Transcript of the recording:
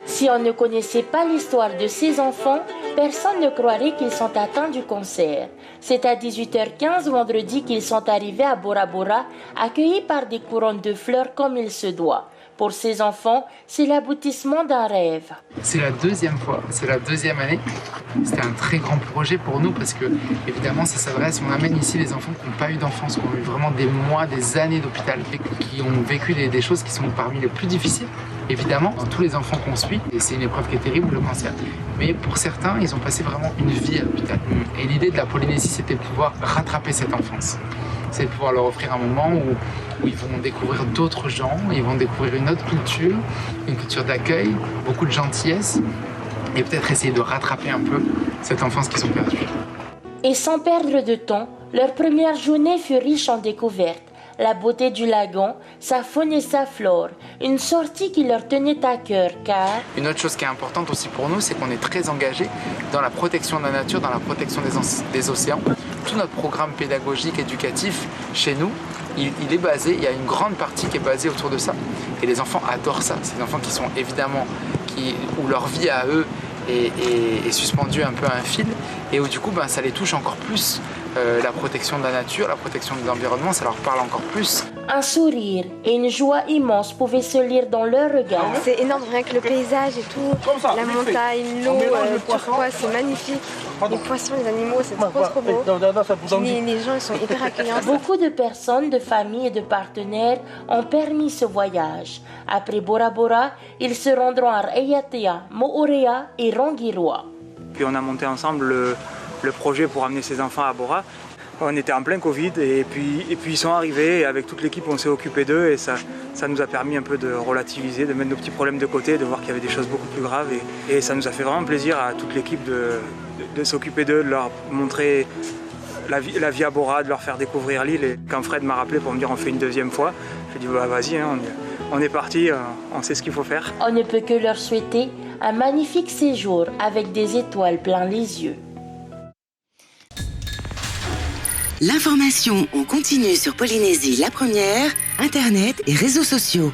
Si on ne connaissait pas l'histoire de ces enfants, personne ne croirait qu'ils sont atteints du cancer. C'est à 18h15 vendredi qu'ils sont arrivés à Bora Bora, accueillis par des couronnes de fleurs comme il se doit. Pour ces enfants, c'est l'aboutissement d'un rêve. C'est la deuxième fois, c'est la deuxième année. C'était un très grand projet pour nous parce que, évidemment, ça s'adresse, on amène ici les enfants qui n'ont pas eu d'enfance, qui ont eu vraiment des mois, des années d'hôpital, qui ont vécu des choses qui sont parmi les plus difficiles. Évidemment, dans tous les enfants qu'on suit, et c'est une épreuve qui est terrible, le cancer. Mais pour certains, ils ont passé vraiment une vie à l'hôpital. Et l'idée de la Polynésie, c'était de pouvoir rattraper cette enfance. C'est de pouvoir leur offrir un moment où ils vont découvrir d'autres gens, ils vont découvrir une autre culture, une culture d'accueil, beaucoup de gentillesse, et peut-être essayer de rattraper un peu cette enfance qu'ils ont perdue. Et sans perdre de temps, leur première journée fut riche en découvertes. La beauté du lagon, sa faune et sa flore, une sortie qui leur tenait à cœur car... Une autre chose qui est importante aussi pour nous, c'est qu'on est très engagé dans la protection de la nature, dans la protection des océans. Tout notre programme pédagogique, éducatif, chez nous, il est basé, il y a une grande partie qui est basée autour de ça. Et les enfants adorent ça. C'est des enfants qui sont évidemment, où leur vie à eux est suspendue un peu à un fil et où du coup ça les touche encore plus. La protection de la nature, la protection de l'environnement, ça leur parle encore plus. Un sourire et une joie immense pouvaient se lire dans leur regard. C'est énorme, rien que le paysage et tout, la montagne, l'eau, turquoise, c'est magnifique. Les poissons, les animaux, c'est trop beau. Les gens ils sont hyper accueillants. Beaucoup de personnes, de familles et de partenaires ont permis ce voyage. Après Bora Bora, ils se rendront à Raiatea, Moorea et Rangiroa. Puis on a monté ensemble le projet pour amener ces enfants à Bora. On était en plein Covid et puis ils sont arrivés et avec toute l'équipe on s'est occupé d'eux et ça nous a permis un peu de relativiser, de mettre nos petits problèmes de côté, de voir qu'il y avait des choses beaucoup plus graves et ça nous a fait vraiment plaisir à toute l'équipe de s'occuper d'eux, de leur montrer la vie à Bora, de leur faire découvrir l'île. Et quand Fred m'a rappelé pour me dire on fait une deuxième fois, j'ai dit vas-y, hein, on est parti, on sait ce qu'il faut faire. On ne peut que leur souhaiter un magnifique séjour avec des étoiles plein les yeux. L'information en continu sur Polynésie la première, Internet et réseaux sociaux.